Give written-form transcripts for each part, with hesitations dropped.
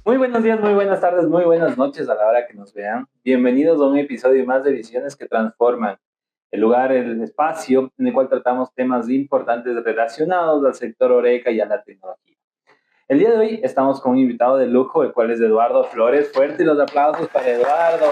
Muy buenos días, muy buenas tardes, muy buenas noches a la hora que nos vean. Bienvenidos a un episodio más de Visiones que Transforman, el lugar, el espacio en el cual tratamos temas importantes relacionados al sector Oreca y a la tecnología. El día de hoy estamos con un invitado de lujo, el cual es Eduardo Flores. Fuerte los aplausos para Eduardo.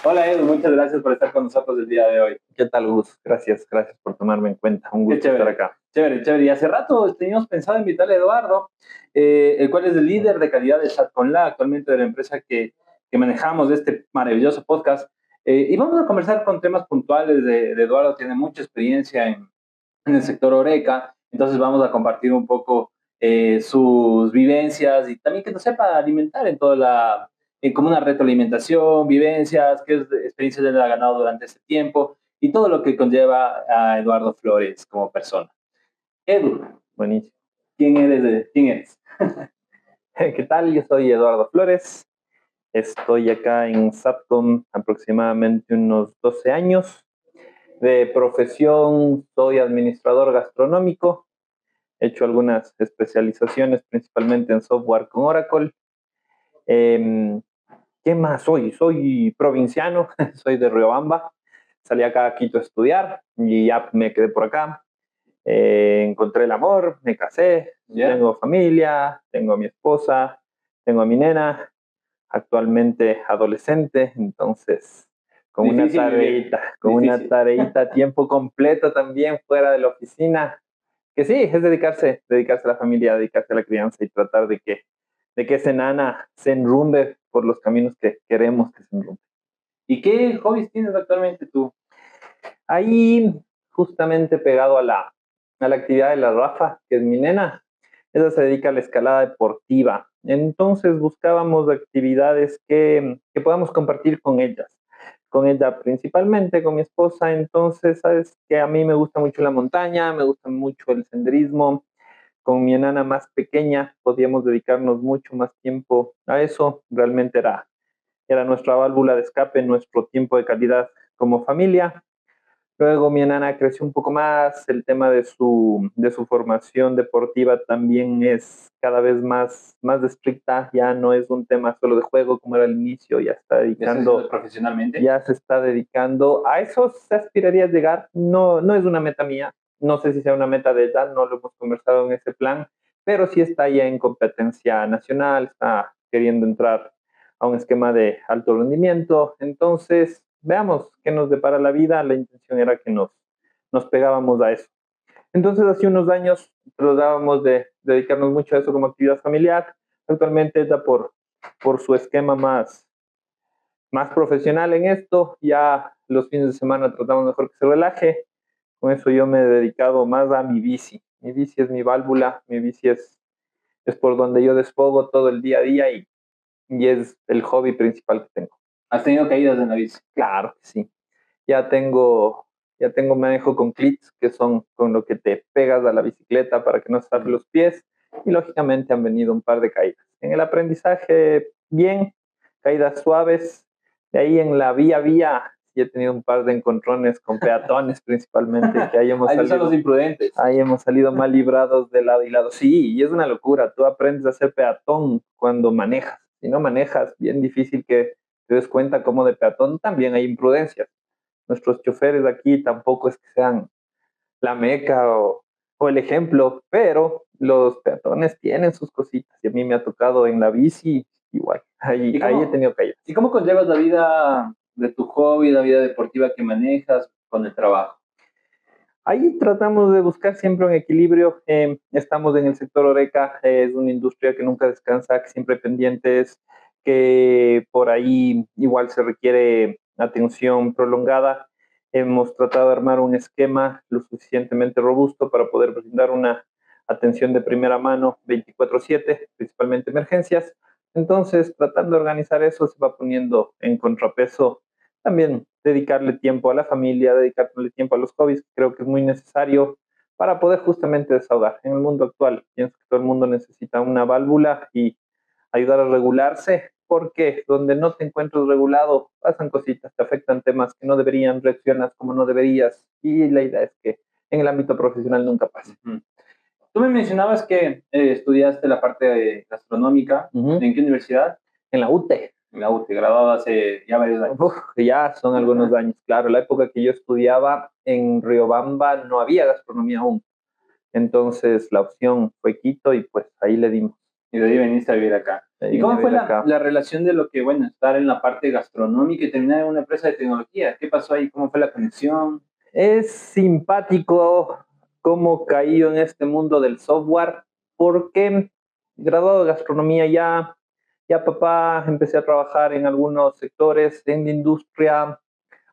Hola Edu, muchas gracias por estar con nosotros el día de hoy. ¿Qué tal, Gus? Gracias por tomarme en cuenta. Un Qué gusto estar acá. chévere, chévere. Y hace rato teníamos pensado invitarle a Eduardo, el cual es el líder de calidad de SATCONLA, actualmente de la empresa que manejamos de este maravilloso podcast. Y vamos a conversar con temas puntuales de Eduardo. Tiene mucha experiencia en el sector Oreca, entonces vamos a compartir un poco sus vivencias y también que nos sepa alimentar en toda como una retroalimentación, vivencias, qué experiencias él ha ganado durante este tiempo y todo lo que conlleva a Eduardo Flores como persona. Edu, Buenísimo. ¿quién eres? ¿Quién eres? ¿Qué tal? Yo soy Eduardo Flores. Estoy acá en Satcom aproximadamente unos 12 años. De profesión soy administrador gastronómico. He hecho algunas especializaciones, principalmente en software con Oracle. ¿Qué más soy? Soy provinciano, soy de Riobamba. Salí acá a Quito a estudiar y ya me quedé por acá. Encontré el amor, me casé, tengo familia, tengo a mi esposa, tengo a mi nena, actualmente adolescente, entonces con una tareita a tiempo completo también fuera de la oficina, que sí, es dedicarse a la familia, dedicarse a la crianza y tratar de que esa nana se enrumbe por los caminos que queremos que se enrumbe. ¿Y qué hobbies tienes actualmente tú? Ahí, justamente pegado a la actividad de la Rafa, que es mi nena, ella se dedica a la escalada deportiva. Entonces buscábamos actividades que podamos compartir con ella principalmente, con mi esposa. Entonces, sabes que a mí me gusta mucho la montaña, me gusta mucho el senderismo. Con mi enana más pequeña podíamos dedicarnos mucho más tiempo a eso. Realmente era nuestra válvula de escape, nuestro tiempo de calidad como familia. Luego mi enana creció un poco más, el tema de su formación deportiva también es cada vez más estricta, ya no es un tema solo de juego como era al inicio, Profesionalmente. ya se está dedicando, a eso se aspiraría a llegar, no, no es una meta mía, no sé si sea una meta de ella, no lo hemos conversado en ese plan, pero sí está ya en competencia nacional, está queriendo entrar a un esquema de alto rendimiento, entonces veamos qué nos depara la vida. La intención era que nos pegábamos a eso. Entonces, hace unos años tratábamos de dedicarnos mucho a eso como actividad familiar. Actualmente está por su esquema más profesional en esto. Ya los fines de semana tratamos mejor que se relaje. Con eso yo me he dedicado más a mi bici. Mi bici es mi válvula, mi bici es por donde yo desfogo todo el día a día y es el hobby principal que tengo. ¿Has tenido caídas en la bici? Claro que sí. Ya tengo manejo con clips, que son con lo que te pegas a la bicicleta para que no se tape los pies, y lógicamente han venido un par de caídas. En el aprendizaje, bien, caídas suaves. De ahí en la vía, sí he tenido un par de encontrones con peatones principalmente, que Ahí son los imprudentes. ahí hemos salido mal librados de lado y lado. Sí, y es una locura, tú aprendes a ser peatón cuando manejas. Si no manejas, bien difícil que te des cuenta cómo de peatón también hay imprudencias. Nuestros choferes aquí tampoco es que sean la meca o el ejemplo, pero los peatones tienen sus cositas y a mí me ha tocado en la bici igual. Ahí he tenido caídas. ¿Y cómo conllevas la vida de tu hobby, la vida deportiva que manejas con el trabajo? Ahí tratamos de buscar siempre un equilibrio. Estamos en el sector Oreca, es una industria que nunca descansa, que siempre hay pendientes, que por ahí igual se requiere atención prolongada. Hemos tratado de armar un esquema lo suficientemente robusto para poder brindar una atención de primera mano 24/7, principalmente emergencias. Entonces, tratando de organizar eso, se va poniendo en contrapeso también dedicarle tiempo a la familia, dedicarle tiempo a los hobbies, creo que es muy necesario para poder justamente desahogar. En el mundo actual, pienso que todo el mundo necesita una válvula y ayudar a regularse, porque donde no te encuentras regulado, pasan cositas, te afectan temas que no deberían, reaccionas como no deberías, y la idea es que en el ámbito profesional nunca pase. Tú me mencionabas que estudiaste la parte gastronómica. ¿En qué universidad? En la UTE. En la UTE, graduado hace ya varios años. Ya son algunos años, claro. La época que yo estudiaba en Riobamba no había gastronomía aún. Entonces la opción fue Quito y pues ahí le dimos. Y de ahí veniste a vivir acá. ¿Y cómo fue la relación de lo que, bueno, estar en la parte gastronómica y terminar en una empresa de tecnología? ¿Qué pasó ahí? ¿Cómo fue la conexión? Es simpático cómo caí en este mundo del software, porque graduado de gastronomía ya papá, empecé a trabajar en algunos sectores en la industria.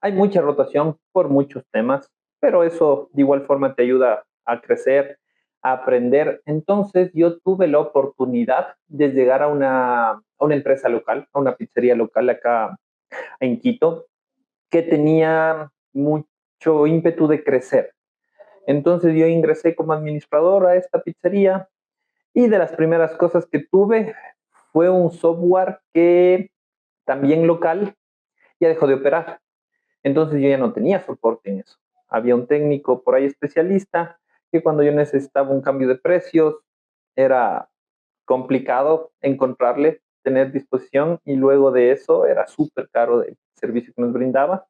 Hay mucha rotación por muchos temas, pero eso de igual forma te ayuda a crecer, a aprender. Entonces yo tuve la oportunidad de llegar a una empresa local, a una pizzería local acá en Quito, que tenía mucho ímpetu de crecer. Entonces yo ingresé como administrador a esta pizzería y de las primeras cosas que tuve fue un software que también local ya dejó de operar. Entonces yo ya no tenía soporte en eso. Había un técnico por ahí especialista que cuando yo necesitaba un cambio de precios era complicado encontrarle, tener disposición, y luego de eso era súper caro el servicio que nos brindaba.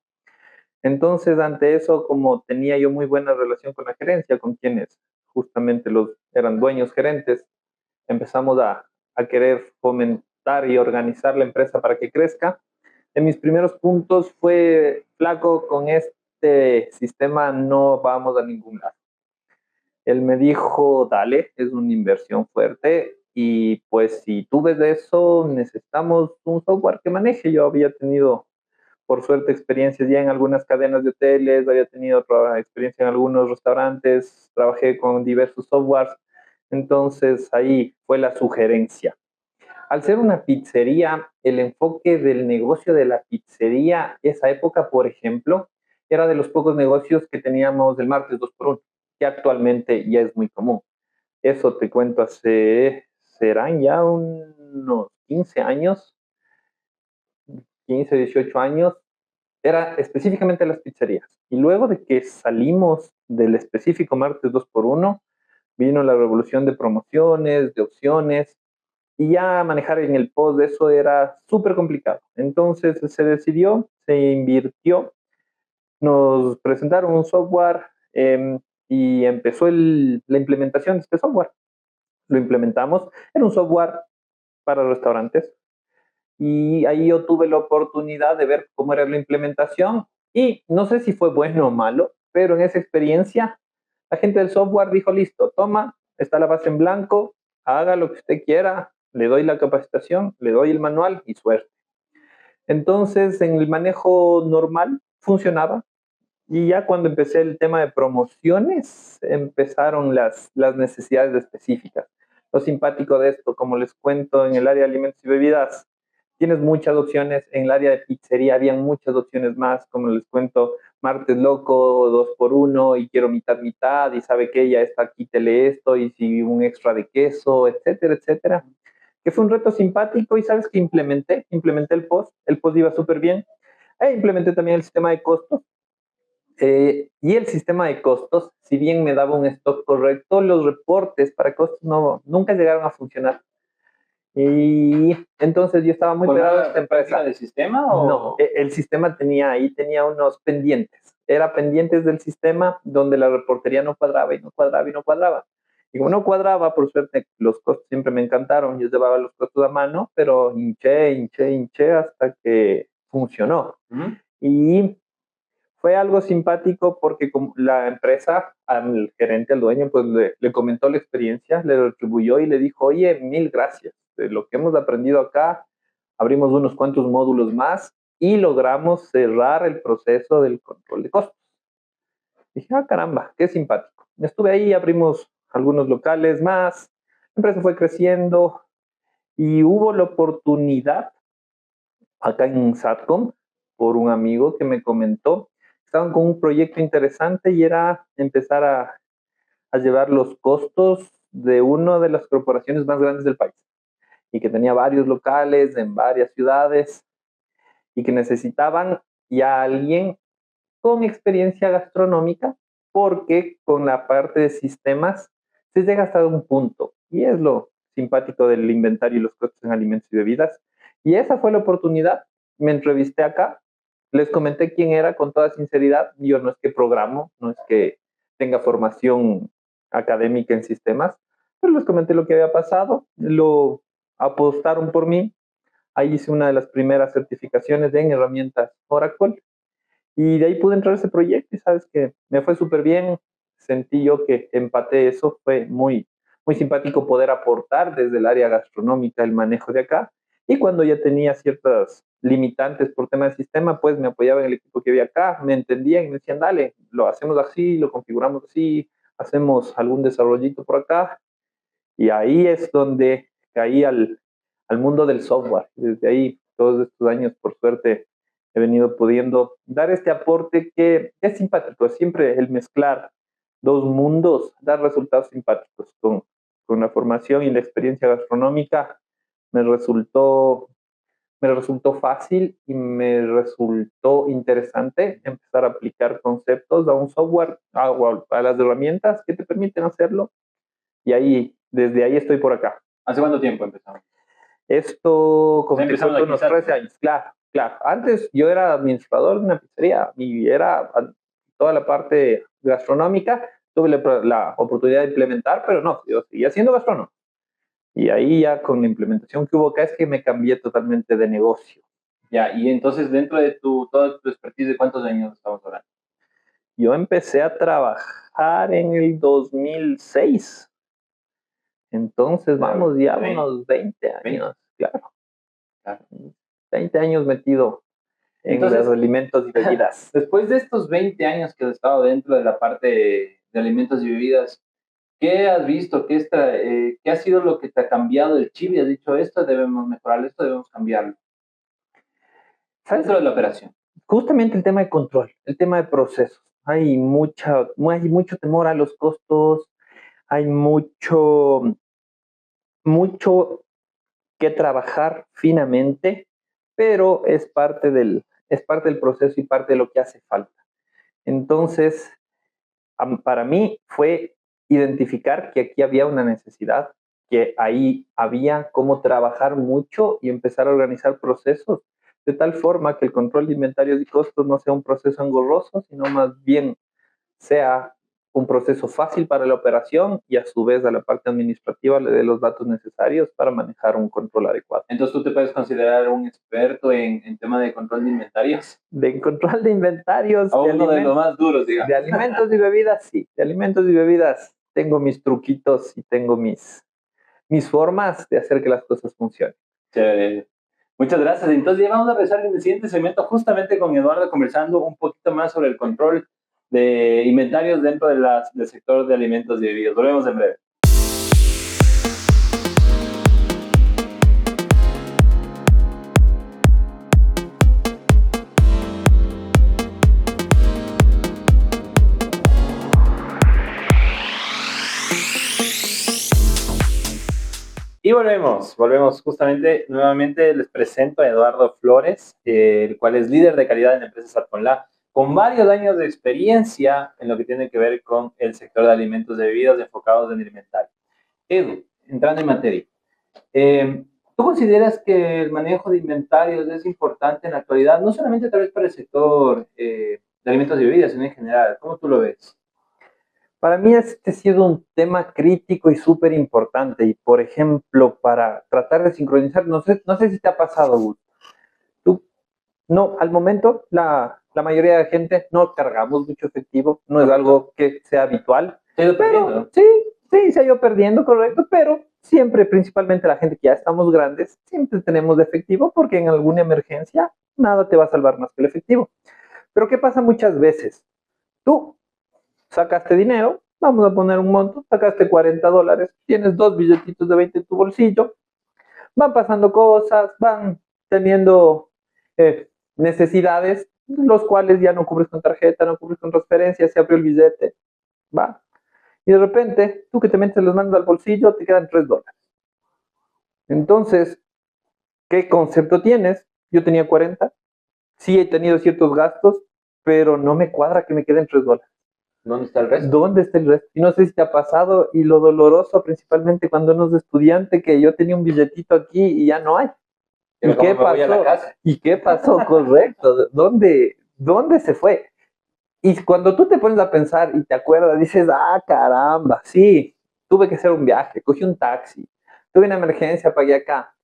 Entonces, ante eso, como tenía yo muy buena relación con la gerencia, con quienes justamente los eran dueños gerentes, empezamos a querer fomentar y organizar la empresa para que crezca. En mis primeros puntos fue: flaco, con este sistema no vamos a ningún lado. Él me dijo: dale, es una inversión fuerte y pues si tú ves de eso, necesitamos un software que maneje. Yo había tenido, por suerte, experiencias ya en algunas cadenas de hoteles, había tenido otra experiencia en algunos restaurantes, trabajé con diversos softwares, entonces ahí fue la sugerencia. Al ser una pizzería, el enfoque del negocio de la pizzería, esa época, por ejemplo, era de los pocos negocios que teníamos el martes 2x1, que actualmente ya es muy común. Eso te cuento, serán ya unos 15 años, 15, 18 años, era específicamente las pizzerías. Y luego de que salimos del específico martes 2x1, vino la revolución de promociones, de opciones, y ya manejar en el post de eso era súper complicado. Entonces se decidió, se invirtió, nos presentaron un software, y empezó la implementación de este software. Lo implementamos, era un software para restaurantes, y ahí yo tuve la oportunidad de ver cómo era la implementación, y no sé si fue bueno o malo, pero en esa experiencia la gente del software dijo: listo, toma, está la base en blanco, haga lo que usted quiera, le doy la capacitación, le doy el manual y suerte. Entonces, en el manejo normal funcionaba, y ya cuando empecé el tema de promociones, empezaron las necesidades específicas. Lo simpático de esto, como les cuento, en el área de alimentos y bebidas, tienes muchas opciones. En el área de pizzería habían muchas opciones más, como les cuento: martes loco, 2x1, y quiero mitad, mitad, y sabe que ya está, quítele esto, y si un extra de queso, etcétera, etcétera. Que fue un reto simpático, y sabes que implementé el post iba súper bien, e implementé también el sistema de costos. Y el sistema de costos, si bien me daba un stock correcto, los reportes para costos nunca llegaron a funcionar. Y entonces yo estaba muy pegado a esta empresa. ¿Del sistema o? No, el sistema tenía unos pendientes. Era pendientes del sistema donde la reportería no cuadraba y no cuadraba y no cuadraba. Y como no cuadraba, por suerte, los costos siempre me encantaron. Yo llevaba los costos a mano, pero hinché hasta que funcionó. Y fue algo simpático porque como la empresa, al gerente, al dueño, pues le comentó la experiencia, le retribuyó y le dijo: oye, mil gracias. De lo que hemos aprendido acá, abrimos unos cuantos módulos más y logramos cerrar el proceso del control de costos. Dije: ah, caramba, qué simpático. Estuve ahí, abrimos algunos locales más, la empresa fue creciendo y hubo la oportunidad acá en Satcom, por un amigo que me comentó, estaban con un proyecto interesante y era empezar a llevar los costos de una de las corporaciones más grandes del país, y que tenía varios locales en varias ciudades, y que necesitaban ya alguien con experiencia gastronómica, porque con la parte de sistemas se llega hasta un punto. Y es lo simpático del inventario y los costos en alimentos y bebidas. Y esa fue la oportunidad. Me entrevisté acá, les comenté quién era con toda sinceridad. Yo no es que programo, no es que tenga formación académica en sistemas, pero les comenté lo que había pasado, lo apostaron por mí. Ahí hice una de las primeras certificaciones en herramientas Oracle y de ahí pude entrar a ese proyecto y sabes que me fue súper bien. Sentí yo que empaté eso, fue muy simpático poder aportar desde el área gastronómica el manejo de acá. Y cuando ya tenía ciertas limitantes por tema de sistema, pues me apoyaba en el equipo que había acá, me entendían y me decían, dale, lo hacemos así, lo configuramos así, hacemos algún desarrollito por acá. Y ahí es donde caí al mundo del software. Desde ahí, todos estos años, por suerte, he venido pudiendo dar este aporte que es simpático. Siempre el mezclar dos mundos da resultados simpáticos. Con la formación y la experiencia gastronómica me resultó, me resultó fácil y me resultó interesante empezar a aplicar conceptos a un software, a las herramientas que te permiten hacerlo. Y ahí, desde ahí estoy por acá. ¿Hace cuánto tiempo empezamos? Esto, como te empezamos cuento, unos 13 años, claro, claro. Antes yo era administrador de una pizzería y era toda la parte gastronómica. Tuve la oportunidad de implementar, pero no, yo seguía siendo gastrónomo. Y ahí ya con la implementación que hubo acá es que me cambié totalmente de negocio. Ya, y entonces dentro de toda tu expertise, ¿de cuántos años estamos hablando? Yo empecé a trabajar en el 2006. Entonces vamos ya unos 20 años, claro. 20 años metido en Entonces, los alimentos y bebidas. Después de estos 20 años que has estado dentro de la parte de alimentos y bebidas, ¿qué has visto? ¿Qué ha sido lo que te ha cambiado el chip? Y has dicho, esto debemos mejorarlo, esto debemos cambiarlo. ¿Sabes? Dentro de la operación. Justamente el tema de control, el tema de procesos. Hay mucho temor a los costos, hay mucho que trabajar finamente, pero es parte del proceso y parte de lo que hace falta. Entonces, para mí fue identificar que aquí había una necesidad, que ahí había cómo trabajar mucho y empezar a organizar procesos de tal forma que el control de inventarios y costos no sea un proceso engorroso, sino más bien sea un proceso fácil para la operación y a su vez a la parte administrativa le dé los datos necesarios para manejar un control adecuado. Entonces tú te puedes considerar un experto en tema de control de inventarios. De control de inventarios. A uno de los más duros, digamos. De alimentos y bebidas, sí. De alimentos y bebidas tengo mis truquitos y tengo mis formas de hacer que las cosas funcionen. Chévere. Muchas gracias. Entonces ya vamos a empezar en el siguiente segmento justamente con Eduardo conversando un poquito más sobre el control de inventarios dentro del sector de alimentos y bebidas. Volvemos en breve. Y volvemos justamente, nuevamente les presento a Eduardo Flores, el cual es líder de calidad en la empresa Satconla, con varios años de experiencia en lo que tiene que ver con el sector de alimentos y bebidas enfocados en el inventario. Edu, entrando en materia, ¿tú consideras que el manejo de inventarios es importante en la actualidad, no solamente tal vez para el sector de alimentos y bebidas, sino en general? ¿Cómo tú lo ves? Para mí este ha sido un tema crítico y súper importante. Y, por ejemplo, para tratar de sincronizar, no sé si te ha pasado, Gus. Tú, no, al momento, la mayoría de gente no cargamos mucho efectivo, no es algo que sea habitual. Se ha ido perdiendo. Sí, se ha ido perdiendo, correcto, pero siempre, principalmente la gente que ya estamos grandes, siempre tenemos efectivo porque en alguna emergencia nada te va a salvar más que el efectivo. Pero ¿qué pasa muchas veces? Tú sacaste dinero, vamos a poner un monto, sacaste $40, tienes 2 billetitos de 20 en tu bolsillo, van pasando cosas, van teniendo necesidades, los cuales ya no cubres con tarjeta, no cubres con transferencia, se abrió el billete, va. Y de repente, tú que te metes los manos al bolsillo, te quedan $3. Entonces, ¿qué concepto tienes? Yo tenía 40, sí he tenido ciertos gastos, pero no me cuadra que me queden $3. ¿Dónde está el resto? ¿Dónde está el resto? Y no sé si te ha pasado, y lo doloroso principalmente cuando uno es estudiante, que yo tenía un billetito aquí y ya no hay. Pero ¿Y qué como me voy a la pasó? casa. ¿Y qué pasó? Correcto. ¿Dónde se fue? Y cuando tú te pones a pensar y te acuerdas, dices, ah, caramba, sí, tuve que hacer un viaje, cogí un taxi, tuve una emergencia, pagué acá.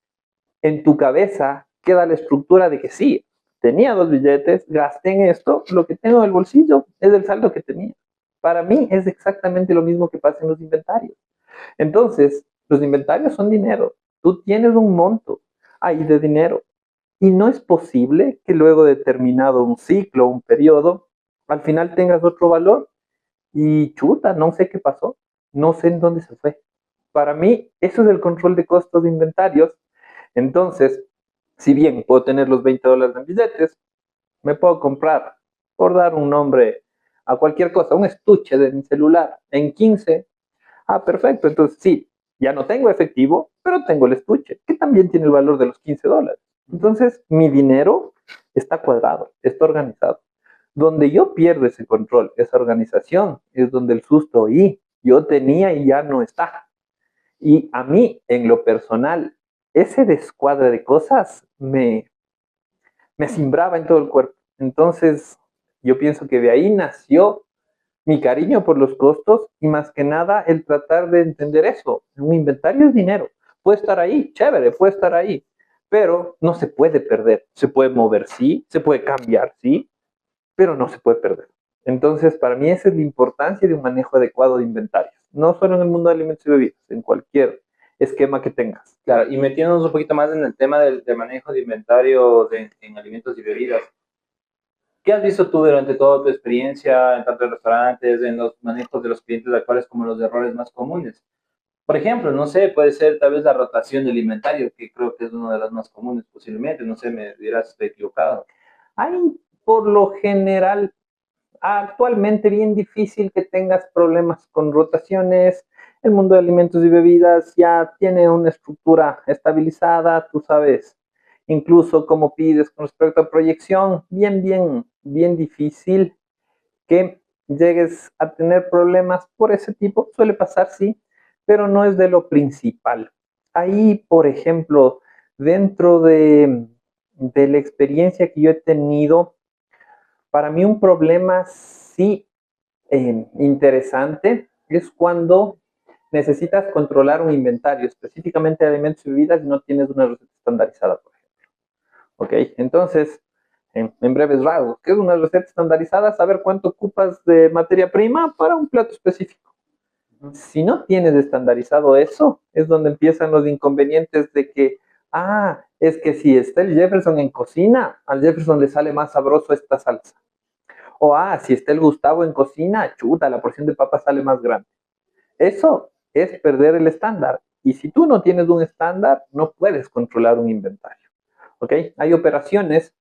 En tu cabeza queda la estructura de que sí, tenía 2 billetes, gasté en esto, lo que tengo en el bolsillo es el saldo que tenía. Para mí es exactamente lo mismo que pasa en los inventarios. Entonces, los inventarios son dinero. Tú tienes un monto ahí de dinero y no es posible que luego de terminado un ciclo, un periodo, al final tengas otro valor y chuta, no sé qué pasó, no sé en dónde se fue. Para mí, eso es el control de costos de inventarios. Entonces, si bien puedo tener los $20 en billetes, me puedo comprar, por dar un nombre a cualquier cosa, un estuche de mi celular en 15. Ah, perfecto. Entonces, sí, ya no tengo efectivo, pero tengo el estuche, que también tiene el valor de los $15. Entonces, mi dinero está cuadrado, está organizado. Donde yo pierdo ese control, esa organización, es donde el susto y yo tenía y ya no está. Y a mí, en lo personal, ese descuadre de cosas me cimbraba en todo el cuerpo. Entonces, yo pienso que de ahí nació mi cariño por los costos y más que nada el tratar de entender eso. Un inventario es dinero. Puede estar ahí, chévere, puede estar ahí, pero no se puede perder. Se puede mover, sí, se puede cambiar, sí, pero no se puede perder. Entonces, para mí esa es la importancia de un manejo adecuado de inventarios. No solo en el mundo de alimentos y bebidas, en cualquier esquema que tengas. Claro, y metiéndonos un poquito más en el tema del manejo de inventario en alimentos y bebidas, ¿qué has visto tú durante toda tu experiencia, en tanto en restaurantes, en los manejos de los clientes actuales, como los errores más comunes? Por ejemplo, no sé, puede ser tal vez la rotación del inventario, que creo que es una de las más comunes posiblemente, no sé, me dirás si estoy equivocado. Hay, por lo general, actualmente bien difícil que tengas problemas con rotaciones. El mundo de alimentos y bebidas ya tiene una estructura estabilizada, tú sabes, incluso como pides con respecto a proyección, bien difícil que llegues a tener problemas por ese tipo. Suele pasar, sí, pero no es de lo principal. Ahí, por ejemplo, dentro de la experiencia que yo he tenido, para mí un problema sí interesante es cuando necesitas controlar un inventario, específicamente de alimentos y bebidas, y no tienes una receta estandarizada, por ejemplo. ¿Ok? Entonces, en breves rasgos, ¿qué es una receta estandarizada? Saber cuánto ocupas de materia prima para un plato específico. Si no tienes estandarizado eso, es donde empiezan los inconvenientes de que, es que si está el Jefferson en cocina, al Jefferson le sale más sabroso esta salsa. O, si está el Gustavo en cocina, chuta, la porción de papa sale más grande. Eso es perder el estándar. Y si tú no tienes un estándar, no puedes controlar un inventario. ¿Ok? Hay operaciones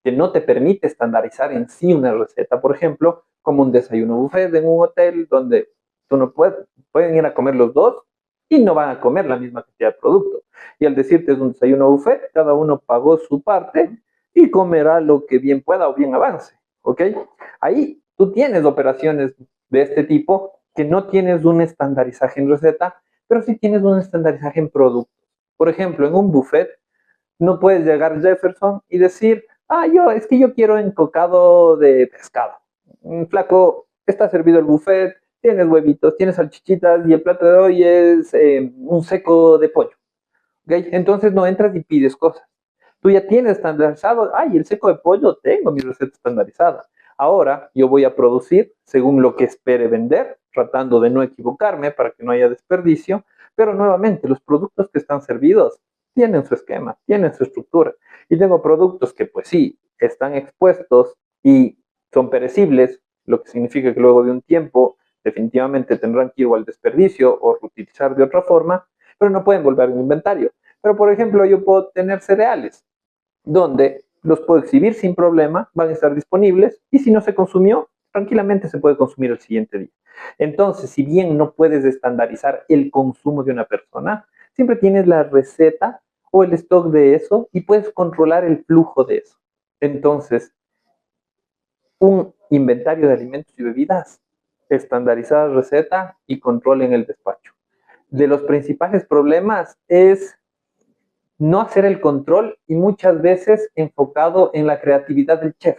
que no te permite estandarizar en sí una receta. Por ejemplo, como un desayuno buffet en un hotel donde tú no pueden ir a comer los dos y no van a comer la misma cantidad de producto. Y al decirte es un desayuno buffet, cada uno pagó su parte y comerá lo que bien pueda o bien avance. ¿Ok? Ahí tú tienes operaciones de este tipo que no tienes un estandarizaje en receta, pero sí tienes un estandarizaje en productos. Por ejemplo, en un buffet no puedes llegar Jefferson y decir, es que yo quiero encocado de pescado. Flaco, está servido el buffet, tienes huevitos, tienes salchichitas y el plato de hoy es un seco de pollo. ¿Okay? Entonces no entras y pides cosas. Tú ya tienes estandarizado, el seco de pollo, tengo mi receta estandarizada. Ahora yo voy a producir según lo que espere vender, tratando de no equivocarme para que no haya desperdicio, pero nuevamente los productos que están servidos tienen su esquema, tienen su estructura. Y tengo productos que pues sí, están expuestos y son perecibles, lo que significa que luego de un tiempo definitivamente tendrán que ir al desperdicio o reutilizar de otra forma, pero no pueden volver al inventario. Pero por ejemplo, yo puedo tener cereales donde los puedo exhibir sin problema, van a estar disponibles y si no se consumió, tranquilamente se puede consumir el siguiente día. Entonces, si bien no puedes estandarizar el consumo de una persona, siempre tienes la receta o el stock de eso y puedes controlar el flujo de eso. Entonces, un inventario de alimentos y bebidas, estandarizada receta y control en el despacho. De los principales problemas es no hacer el control y muchas veces enfocado en la creatividad del chef.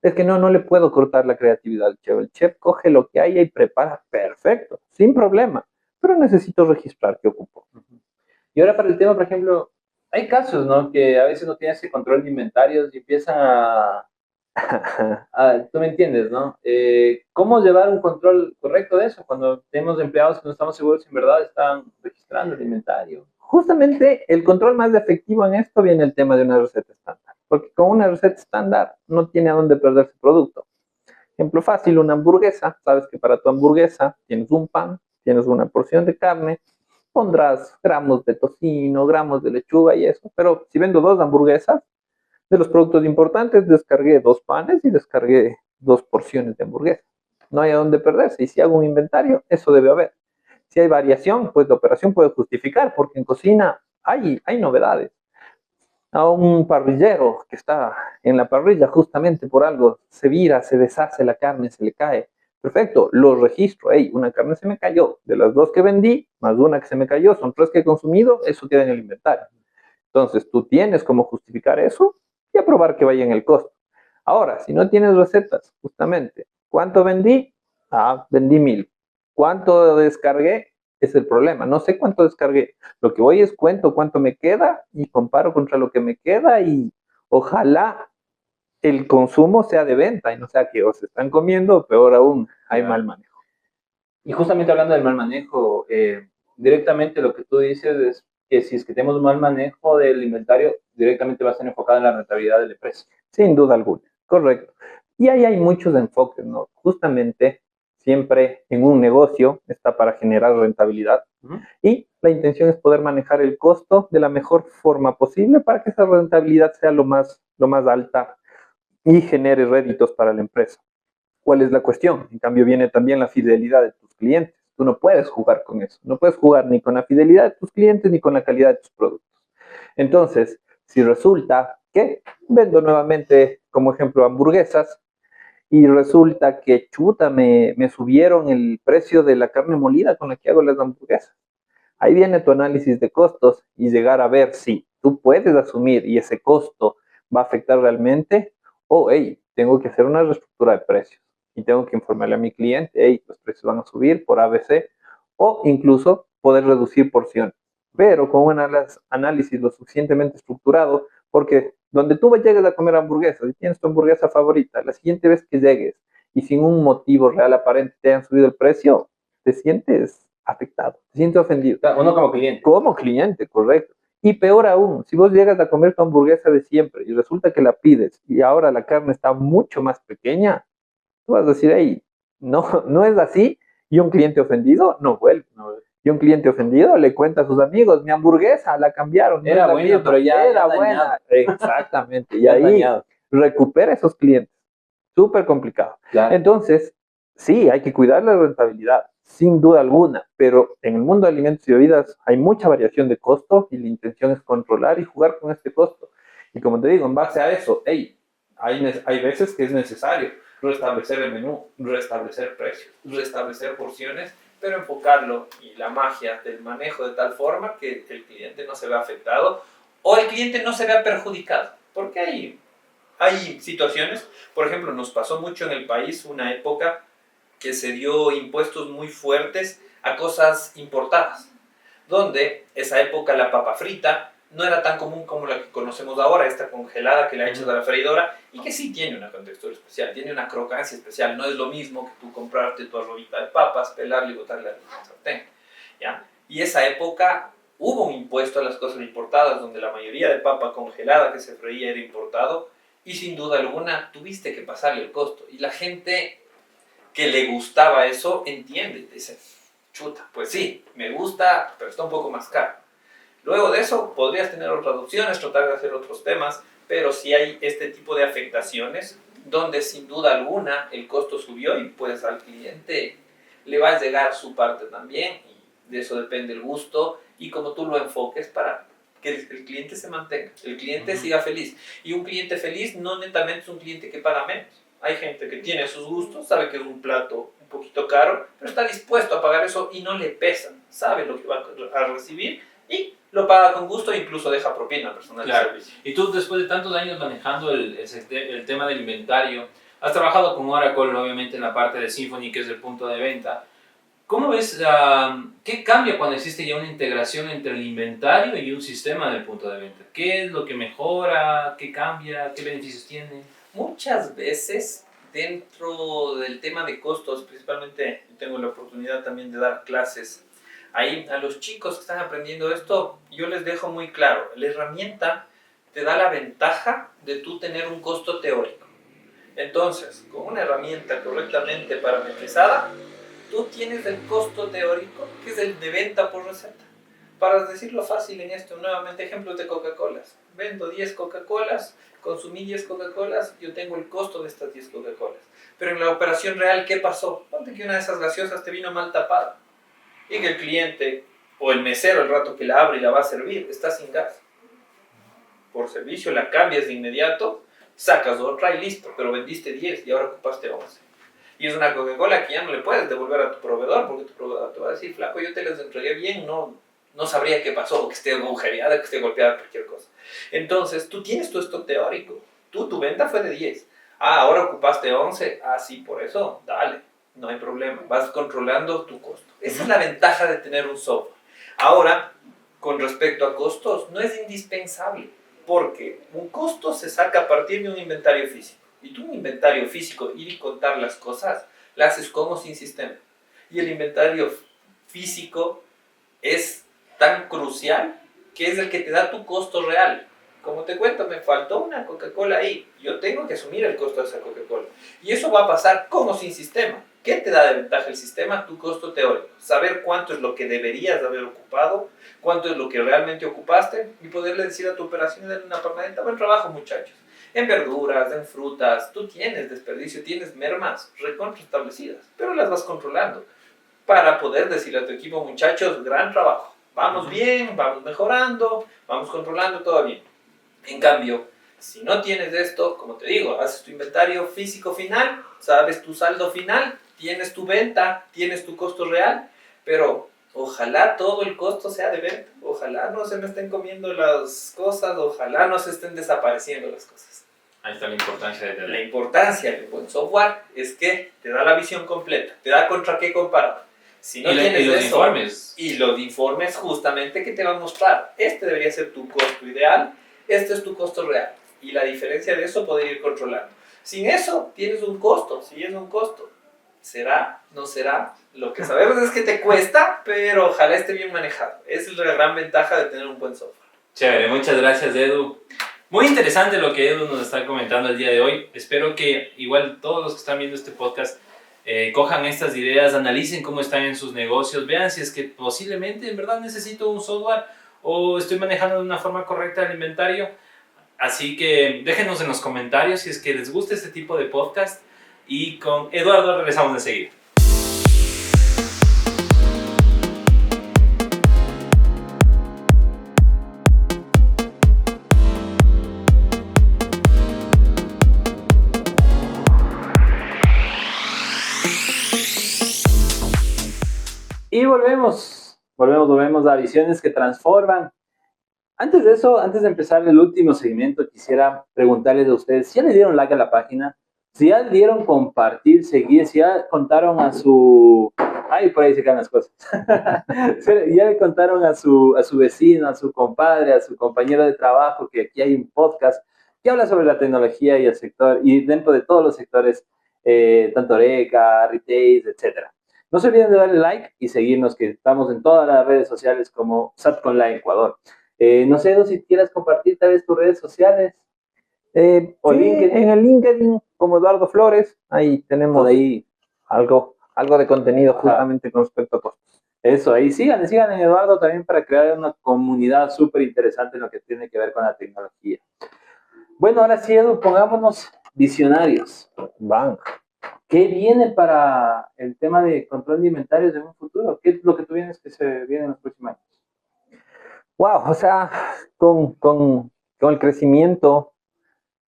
Es que no le puedo cortar la creatividad al chef. El chef coge lo que haya y prepara perfecto, sin problema, pero necesito registrar qué ocupo. Y ahora para el tema, por ejemplo, hay casos, ¿no? Que a veces no tienes ese control de inventarios y empiezan tú me entiendes, ¿no? ¿Cómo llevar un control correcto de eso cuando tenemos empleados que no estamos seguros si en verdad están registrando el inventario? Justamente el control más efectivo en esto viene el tema de una receta estándar, porque con una receta estándar no tiene a dónde perder su producto. Ejemplo fácil, una hamburguesa. Sabes que para tu hamburguesa tienes un pan, tienes una porción de carne, pondrás gramos de tocino, gramos de lechuga y eso. Pero si vendo 2 hamburguesas, de los productos importantes descargué 2 panes y descargué 2 porciones de hamburguesa. No hay a dónde perderse. Y si hago un inventario, eso debe haber. Si hay variación, pues la operación puede justificar, porque en cocina hay novedades. A un parrillero que está en la parrilla justamente por algo, se vira, se deshace la carne, se le cae. Perfecto, lo registro. Hey, una carne se me cayó. De las 2 que vendí, más una que se me cayó, son 3 que he consumido, eso queda en el inventario. Entonces, tú tienes cómo justificar eso y aprobar que vaya en el costo. Ahora, si no tienes recetas, justamente, ¿cuánto vendí? Vendí 1000. ¿Cuánto descargué? Es el problema. No sé cuánto descargué. Lo que voy es cuento cuánto me queda y comparo contra lo que me queda y ojalá el consumo sea de venta y no sea que o se están comiendo o peor aún, hay mal manejo. Y justamente hablando del mal manejo, directamente lo que tú dices es que si es que tenemos un mal manejo del inventario, directamente va a estar enfocado en la rentabilidad del empresa. Sin duda alguna, correcto. Y ahí hay muchos enfoques, ¿no? Justamente siempre en un negocio está para generar rentabilidad y la intención es poder manejar el costo de la mejor forma posible para que esa rentabilidad sea lo más alta y genere réditos para la empresa. ¿Cuál es la cuestión? En cambio viene también la fidelidad de tus clientes. Tú no puedes jugar con eso. No puedes jugar ni con la fidelidad de tus clientes ni con la calidad de tus productos. Entonces, si resulta que vendo nuevamente, como ejemplo, hamburguesas, y resulta que chuta, me subieron el precio de la carne molida con la que hago las hamburguesas. Ahí viene tu análisis de costos y llegar a ver si tú puedes asumir y ese costo va a afectar realmente o, hey, tengo que hacer una reestructura de precios y tengo que informarle a mi cliente, hey, los precios van a subir por ABC o incluso poder reducir porciones, pero con un análisis lo suficientemente estructurado, porque donde tú llegues a comer hamburguesas y tienes tu hamburguesa favorita, la siguiente vez que llegues y sin un motivo real aparente te hayan subido el precio, te sientes afectado, te sientes ofendido. Uno como cliente. Como cliente, correcto. Y peor aún, si vos llegas a comer tu hamburguesa de siempre y resulta que la pides y ahora la carne está mucho más pequeña, tú vas a decir, hey, no es así. Y un cliente ofendido no vuelve. Y un cliente ofendido le cuenta a sus amigos, mi hamburguesa la cambiaron. Era buena, pero ya era buena. Exactamente. Y ahí recupera esos clientes. Súper complicado. Claro. Entonces, sí, hay que cuidar la rentabilidad, sin duda alguna, pero en el mundo de alimentos y bebidas hay mucha variación de costo y la intención es controlar y jugar con este costo. Y como te digo, en base a eso, hey, hay veces que es necesario restablecer el menú, restablecer precios, restablecer porciones, pero enfocarlo y la magia del manejo de tal forma que el cliente no se vea afectado o el cliente no se vea perjudicado, porque hay situaciones, por ejemplo, nos pasó mucho en el país una época que se dio impuestos muy fuertes a cosas importadas, donde esa época la papa frita no era tan común como la que conocemos ahora, esta congelada que le ha hecho de la freidora y que sí tiene una contextura especial, tiene una crocancia especial, no es lo mismo que tú comprarte tu arrobita de papas, pelarla y botarla en el sartén, ¿ya? Y esa época hubo un impuesto a las cosas importadas, donde la mayoría de papa congelada que se freía era importado, y sin duda alguna tuviste que pasarle el costo. Y la gente que le gustaba eso entiende, dice, chuta, pues sí, me gusta, pero está un poco más caro. Luego de eso podrías tener otras opciones, tratar de hacer otros temas, pero sí hay este tipo de afectaciones donde sin duda alguna el costo subió y pues al cliente le va a llegar su parte también y de eso depende el gusto y como tú lo enfoques para que el cliente se mantenga, el cliente siga feliz. Y un cliente feliz no netamente es un cliente que paga menos. Hay gente que tiene sus gustos, sabe que es un plato un poquito caro, pero está dispuesto a pagar eso y no le pesa, sabe lo que va a recibir y lo paga con gusto e incluso deja propina al personal Claro. de servicio. Y tú, después de tantos años manejando el tema del inventario, has trabajado con Oracle, obviamente, en la parte de Symphony, que es el punto de venta. ¿Cómo ves, qué cambia cuando existe ya una integración entre el inventario y un sistema del punto de venta? ¿Qué es lo que mejora? ¿Qué cambia? ¿Qué beneficios tiene? Muchas veces dentro del tema de costos, principalmente tengo la oportunidad también de dar clases ahí a los chicos que están aprendiendo esto, yo les dejo muy claro, la herramienta te da la ventaja de tú tener un costo teórico. Entonces, con una herramienta correctamente parametrizada, tú tienes el costo teórico, que es el de venta por receta. Para decirlo fácil en esto, nuevamente ejemplos de Coca-Colas. Vendo 10 Coca-Colas, consumí 10 Coca-Colas, yo tengo el costo de estas 10 Coca-Colas. Pero en la operación real, ¿qué pasó? Ponte que una de esas gaseosas te vino mal tapada y que el cliente o el mesero, el rato que la abre y la va a servir, está sin gas. Por servicio la cambias de inmediato, sacas otra y listo, pero vendiste 10 y ahora ocupaste 11. Y es una Coca-Cola que ya no le puedes devolver a tu proveedor, porque tu proveedor te va a decir, flaco, yo te las entregué bien, no sabría qué pasó, que esté agujereada, que esté golpeada, cualquier cosa. Entonces, tú tienes tu stock teórico, tu venta fue de 10. Ahora ocupaste 11, sí, por eso, dale, no hay problema, vas controlando tu costo. Esa es la ventaja de tener un software. Ahora, con respecto a costos, no es indispensable, porque un costo se saca a partir de un inventario físico. Y tú un inventario físico, ir y contar las cosas, la haces como sin sistema. Y el inventario físico es tan crucial que es el que te da tu costo real. Como te cuento, me faltó una Coca-Cola ahí. Yo tengo que asumir el costo de esa Coca-Cola. Y eso va a pasar como sin sistema. ¿Qué te da de ventaja el sistema? Tu costo teórico. Saber cuánto es lo que deberías de haber ocupado, cuánto es lo que realmente ocupaste y poderle decir a tu operación y darle una palmadita. Buen trabajo, muchachos. En verduras, en frutas, tú tienes desperdicio, tienes mermas recontra establecidas, pero las vas controlando para poder decirle a tu equipo, muchachos, gran trabajo. Vamos bien, vamos mejorando, vamos controlando todo bien. En cambio, si no tienes esto, como te digo, haces tu inventario físico final, sabes tu saldo final, tienes tu venta, tienes tu costo real, pero ojalá todo el costo sea de venta, ojalá no se me estén comiendo las cosas, ojalá no se estén desapareciendo las cosas. Ahí está la importancia de tener. La importancia del buen software es que te da la visión completa, te da contra qué comparar. Si no tienes los eso, informes. Y los informes justamente que te va a mostrar, este debería ser tu costo ideal, este es tu costo real. Y la diferencia de eso poder ir controlando. Sin eso, tienes un costo. Si es un costo, ¿será? ¿No será? Lo que sabemos es que te cuesta, pero ojalá esté bien manejado. Esa es la gran ventaja de tener un buen software. Chévere, muchas gracias, Edu. Muy interesante lo que Edu nos está comentando el día de hoy. Espero que igual todos los que están viendo este podcast cojan estas ideas, analicen cómo están en sus negocios, vean si es que posiblemente en verdad necesito un software o estoy manejando de una forma correcta el inventario. Así que déjenos en los comentarios si es que les gusta este tipo de podcast y con Eduardo regresamos enseguida. Y volvemos a Visiones que Transforman. Antes de eso, antes de empezar el último segmento, quisiera preguntarles a ustedes si ya le dieron like a la página, si ya le dieron compartir, seguir, si ya contaron a su... Ay, por ahí se quedan las cosas. Ya le contaron a su vecino, a su compadre, a su compañero de trabajo que aquí hay un podcast que habla sobre la tecnología y el sector, y dentro de todos los sectores, tanto Oreca, Retail, etcétera. No se olviden de darle like y seguirnos, que estamos en todas las redes sociales como SatConline Ecuador. No sé, Edu, si quieras compartir tal vez tus redes sociales. O sí, LinkedIn. En el LinkedIn como Eduardo Flores, ahí tenemos ahí algo de contenido justamente con respecto a costos. Eso, ahí sigan en Eduardo también para crear una comunidad súper interesante en lo que tiene que ver con la tecnología. Bueno, ahora sí, Edu, pongámonos visionarios. Van. ¿Qué viene para el tema de control de inventarios en un futuro? ¿Qué es lo que tú vienes que se viene en los próximos años? Wow, o sea, con el crecimiento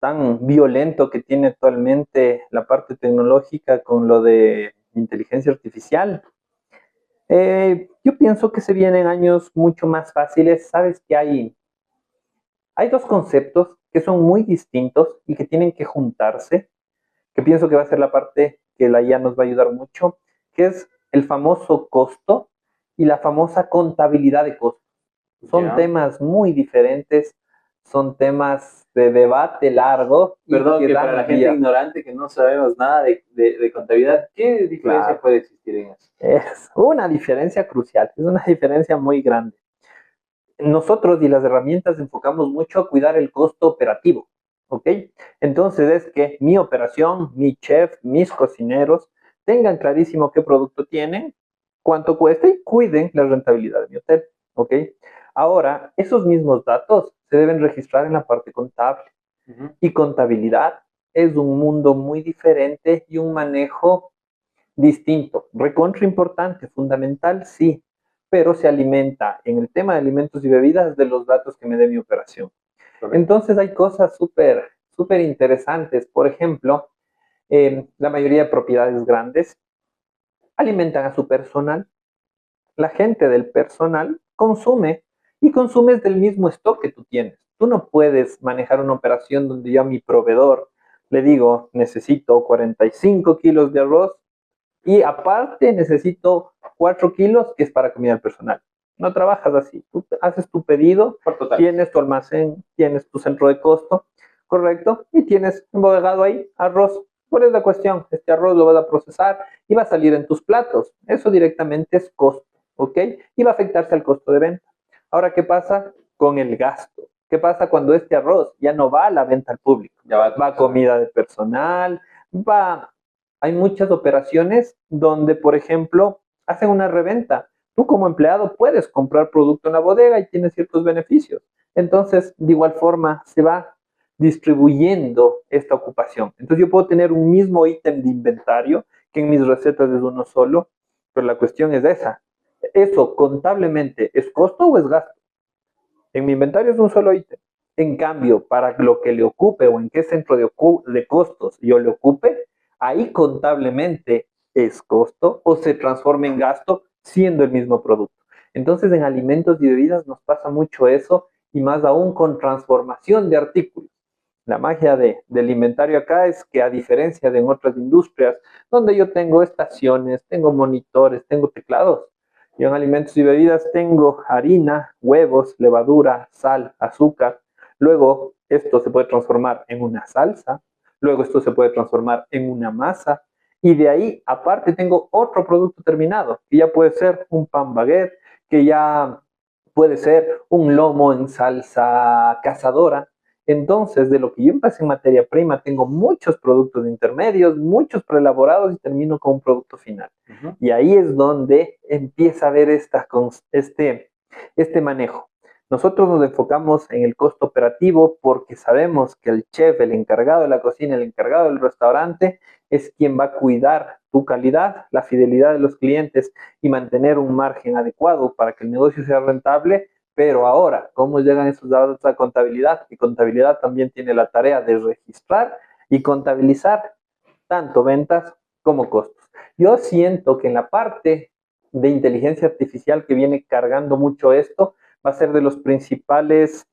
tan violento que tiene actualmente la parte tecnológica con lo de inteligencia artificial, yo pienso que se vienen años mucho más fáciles. Sabes que hay dos conceptos que son muy distintos y que tienen que juntarse, que pienso que va a ser la parte que la IA nos va a ayudar mucho, que es el famoso costo y la famosa contabilidad de costos. Son temas muy diferentes, son temas de debate largo. Perdón, que para la gente ignorante que no sabemos nada de contabilidad, ¿qué diferencia puede existir en eso? Es una diferencia crucial, es una diferencia muy grande. Nosotros y las herramientas enfocamos mucho a cuidar el costo operativo, ¿ok? Entonces es que mi operación, mi chef, mis cocineros tengan clarísimo qué producto tienen, cuánto cuesta y cuiden la rentabilidad de mi hotel, ¿ok? Ahora, esos mismos datos se deben registrar en la parte contable. Y contabilidad es un mundo muy diferente y un manejo distinto, recontra importante, fundamental, sí, pero se alimenta en el tema de alimentos y bebidas de los datos que me dé mi operación. Correcto. Entonces hay cosas súper interesantes. Por ejemplo, la mayoría de propiedades grandes alimentan a su personal. La gente del personal consume y consumes del mismo stock que tú tienes. Tú no puedes manejar una operación donde yo a mi proveedor le digo, necesito 45 kilos de arroz y aparte necesito 4 kilos que es para comida personal. No trabajas así. Tú haces tu pedido, tienes tu almacén, tienes tu centro de costo, correcto, y tienes embodegado ahí arroz. ¿Cuál es la cuestión? Este arroz lo vas a procesar y va a salir en tus platos. Eso directamente es costo, ¿ok? Y va a afectarse al costo de venta. Ahora, ¿qué pasa con el gasto? ¿Qué pasa cuando este arroz ya no va a la venta al público? Ya va a comida de personal, hay muchas operaciones donde, por ejemplo, hacen una reventa. Tú como empleado puedes comprar producto en la bodega y tienes ciertos beneficios. Entonces, de igual forma, se va distribuyendo esta ocupación. Entonces, yo puedo tener un mismo ítem de inventario, que en mis recetas es uno solo, pero la cuestión es esa. ¿Eso contablemente es costo o es gasto? En mi inventario es un solo ítem. En cambio, para lo que le ocupe o en qué centro de costos yo le ocupe, ahí contablemente es costo o se transforma en gasto siendo el mismo producto. Entonces, en alimentos y bebidas nos pasa mucho eso y más aún con transformación de artículos. La magia del inventario acá es que a diferencia de en otras industrias, donde yo tengo estaciones, tengo monitores, tengo teclados, yo en alimentos y bebidas tengo harina, huevos, levadura, sal, azúcar. Luego esto se puede transformar en una salsa. Luego esto se puede transformar en una masa. Y de ahí, aparte, tengo otro producto terminado, que ya puede ser un pan baguette, que ya puede ser un lomo en salsa cazadora. Entonces, de lo que yo empecé en materia prima, tengo muchos productos intermedios, muchos preelaborados y termino con un producto final. Y ahí es donde empieza a haber este manejo. Nosotros nos enfocamos en el costo operativo porque sabemos que el chef, el encargado de la cocina, el encargado del restaurante, es quien va a cuidar tu calidad, la fidelidad de los clientes y mantener un margen adecuado para que el negocio sea rentable. Pero ahora, ¿cómo llegan esos datos a contabilidad? Y contabilidad también tiene la tarea de registrar y contabilizar tanto ventas como costos. Yo siento que en la parte de inteligencia artificial que viene cargando mucho esto, va a ser de las principales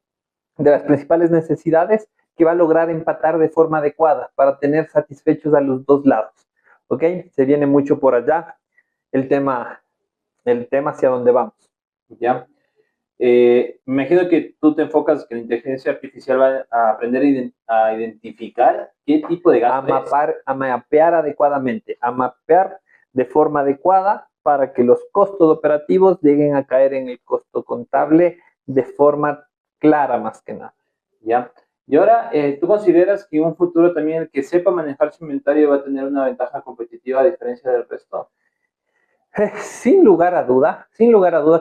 necesidades que va a lograr empatar de forma adecuada para tener satisfechos a los dos lados. ¿Ok? Se viene mucho por allá el tema hacia dónde vamos. Ya. Me imagino que tú te enfocas que la inteligencia artificial va a aprender a identificar qué tipo de gasto a mapear adecuadamente, a mapear de forma adecuada para que los costos operativos lleguen a caer en el costo contable de forma clara más que nada. ¿Ya? Y ahora, ¿tú consideras que en un futuro también el que sepa manejar su inventario va a tener una ventaja competitiva a diferencia del resto? Sin lugar a duda,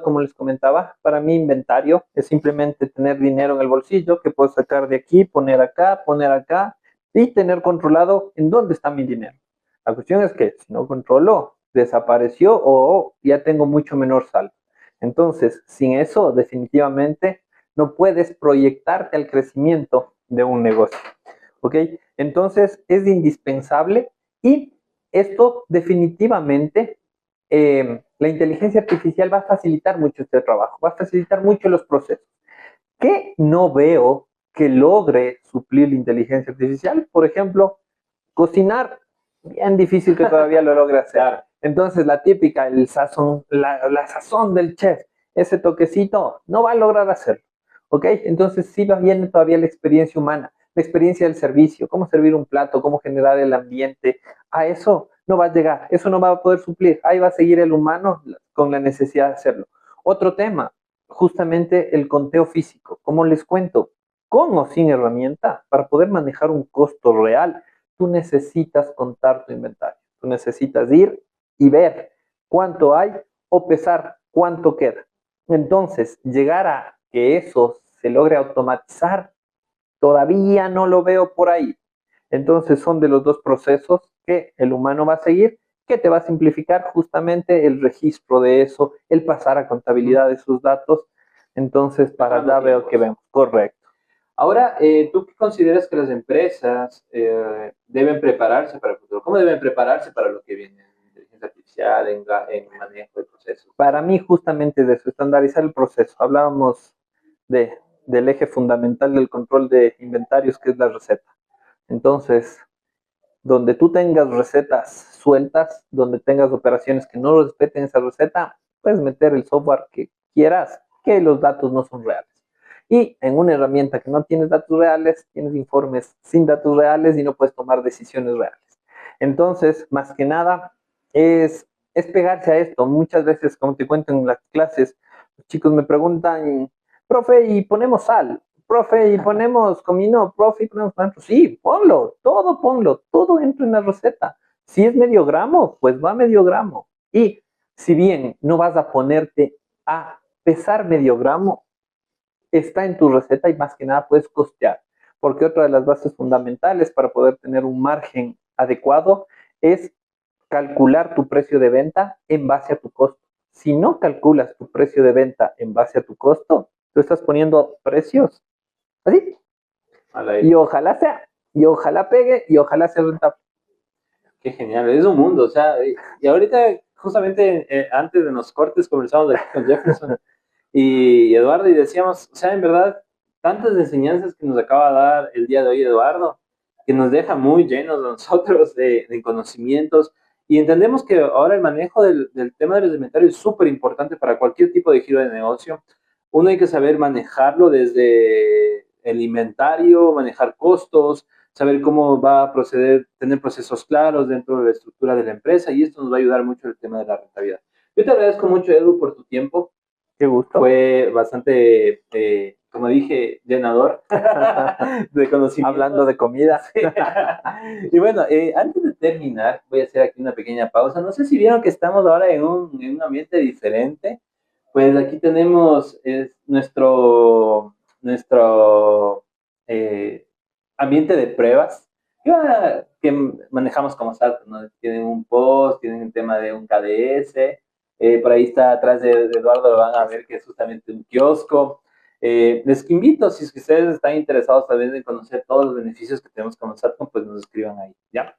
como les comentaba, para mí inventario es simplemente tener dinero en el bolsillo que puedo sacar de aquí, poner acá y tener controlado en dónde está mi dinero. La cuestión es que si no controlo, desapareció o ya tengo mucho menor saldo. Entonces, sin eso, definitivamente no puedes proyectarte al crecimiento de un negocio. ¿ok? Entonces es indispensable y esto definitivamente, la inteligencia artificial va a facilitar mucho este trabajo, va a facilitar mucho los procesos. ¿Qué no veo que logre suplir la inteligencia artificial? Por ejemplo, cocinar, bien difícil que todavía lo logre hacer. Claro. Entonces, la típica, el sazón, la sazón del chef, ese toquecito, no va a lograr hacerlo. ¿Ok? Entonces, sí va viene todavía la experiencia humana, la experiencia del servicio, cómo servir un plato, cómo generar el ambiente. A eso no va a llegar, eso no va a poder suplir. Ahí va a seguir el humano con la necesidad de hacerlo. Otro tema, justamente el conteo físico. Como les cuento, con o sin herramienta, para poder manejar un costo real, tú necesitas contar tu inventario. Tú necesitas ir y ver cuánto hay o pesar cuánto queda. Entonces, llegar a que eso se logre automatizar, todavía no lo veo por ahí. Entonces, son de los dos procesos que el humano va a seguir, que te va a simplificar justamente el registro de eso, el pasar a contabilidad de sus datos. Entonces, para allá veo que vemos. Correcto. Ahora, ¿tú qué consideras que las empresas deben prepararse para el futuro? ¿Cómo deben prepararse para lo que viene en inteligencia artificial, en manejo de procesos? Para mí, justamente de eso, estandarizar el proceso. Hablábamos de, del eje fundamental del control de inventarios, que es la receta. Entonces, donde tú tengas recetas sueltas, donde tengas operaciones que no respeten esa receta, puedes meter el software que quieras, que los datos no son reales. Y en una herramienta que no tienes datos reales, tienes informes sin datos reales y no puedes tomar decisiones reales. Entonces, más que nada, es pegarse a esto. Muchas veces, como te cuento en las clases, los chicos me preguntan, profe, ¿y ponemos sal? Profe, y ponemos comino, profe, y ponemos tanto. Sí, ponlo, todo entra en la receta. Si es medio gramo, pues va medio gramo. Y si bien no vas a ponerte a pesar medio gramo, está en tu receta y más que nada puedes costear. Porque otra de las bases fundamentales para poder tener un margen adecuado es calcular tu precio de venta en base a tu costo. Si no calculas tu precio de venta en base a tu costo, tú estás poniendo precios así. Y ojalá sea, y ojalá pegue, y ojalá sea rentable. Qué genial, es un mundo, o sea, y ahorita justamente antes de los cortes conversamos aquí con Jefferson y Eduardo y decíamos, o sea, en verdad, tantas enseñanzas que nos acaba de dar el día de hoy Eduardo, que nos deja muy llenos de nosotros de conocimientos y entendemos que ahora el manejo del tema de los inventarios es súper importante para cualquier tipo de giro de negocio. Uno hay que saber manejarlo desde el inventario, manejar costos, saber cómo va a proceder, tener procesos claros dentro de la estructura de la empresa y esto nos va a ayudar mucho en el tema de la rentabilidad. Yo te agradezco mucho, Edu, por tu tiempo. Qué gusto. Fue bastante, como dije, llenador de conocimiento. Hablando de comida. Sí. Y bueno, antes de terminar, voy a hacer aquí una pequeña pausa. No sé si vieron que estamos ahora en un ambiente diferente. Pues aquí tenemos nuestro ambiente de pruebas que manejamos como startup, ¿no? Tienen un post, tienen el tema de un KDS, por ahí está atrás de Eduardo, lo van a ver que es justamente un kiosco. Les invito, si es que ustedes están interesados también en conocer todos los beneficios que tenemos como startup, pues nos escriban ahí, ¿ya?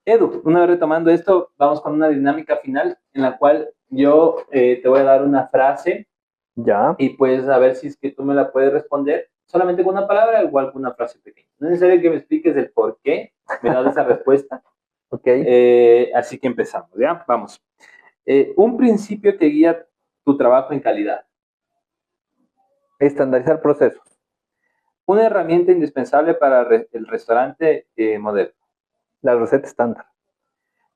Edu, una vez retomando esto, vamos con una dinámica final en la cual yo te voy a dar una frase Ya. y pues a ver si es que tú me la puedes responder solamente con una palabra o igual con una frase pequeña. No es necesario que me expliques el por qué me das esa respuesta. Ok. Así que empezamos, ¿ya? Vamos. Un principio que guía tu trabajo en calidad. Estandarizar procesos. Una herramienta indispensable para el restaurante moderno. La receta estándar.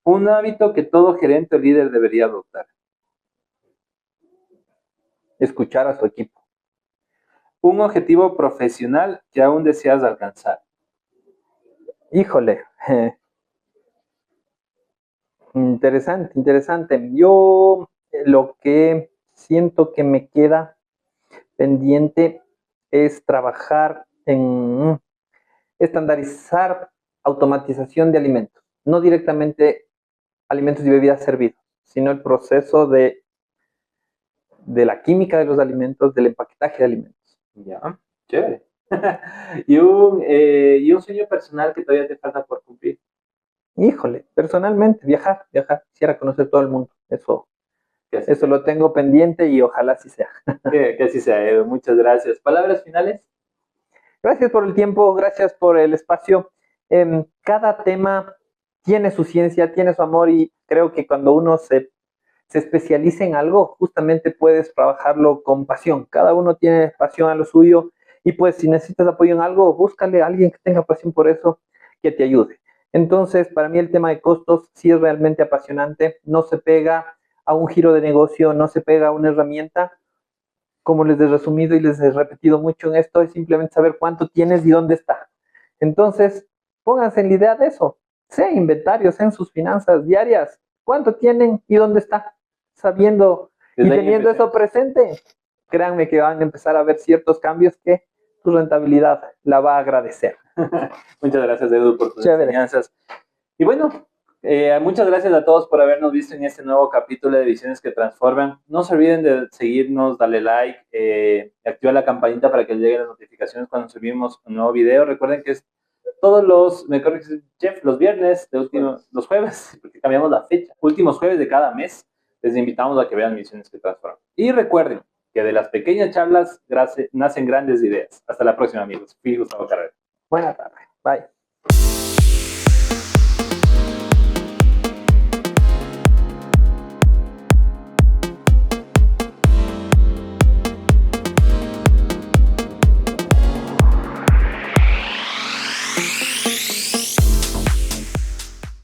Un hábito que todo gerente o líder debería adoptar. Escuchar a su equipo. Un objetivo profesional que aún deseas alcanzar. Híjole. Interesante, interesante. Yo lo que siento que me queda pendiente es trabajar en estandarizar automatización de alimentos. No directamente alimentos y bebidas servidos, sino el proceso de la química de los alimentos, del empaquetaje de alimentos. Ya, chévere. Y un sueño personal que todavía te falta por cumplir. Híjole, personalmente, viajar, quisiera conocer todo el mundo. Que así Eso sea. lo tengo pendiente y ojalá así sea. Que así sea, Edu. Muchas gracias. ¿Palabras finales? Gracias por el tiempo, gracias por el espacio. Cada tema tiene su ciencia, tiene su amor y creo que cuando uno se especializa en algo, justamente puedes trabajarlo con pasión. Cada uno tiene pasión a lo suyo y pues si necesitas apoyo en algo, búscale a alguien que tenga pasión por eso, que te ayude. Entonces, para mí el tema de costos sí es realmente apasionante, no se pega a un giro de negocio, no se pega a una herramienta, como les he resumido y les he repetido mucho en esto, es simplemente saber cuánto tienes y dónde está. Entonces, pónganse en la idea de eso, sea inventarios en sus finanzas diarias, cuánto tienen y dónde está, sabiendo y teniendo eso presente, créanme que van a empezar a ver ciertos cambios que tu rentabilidad la va a agradecer. Muchas gracias, Edu, por tus Chévere. enseñanzas. Y bueno, muchas gracias a todos por habernos visto en este nuevo capítulo de Visiones que Transforman. No se olviden de seguirnos, darle like, activar la campanita para que les lleguen las notificaciones cuando subimos un nuevo video. Recuerden que es todos los, me corrige, Jeff, los viernes, los jueves, porque cambiamos la fecha, últimos jueves de cada mes, les invitamos a que vean Visiones que Transforman. Y recuerden que de las pequeñas charlas nacen grandes ideas. Hasta la próxima, amigos. Fui Gustavo Carrera. Buenas tardes. Bye.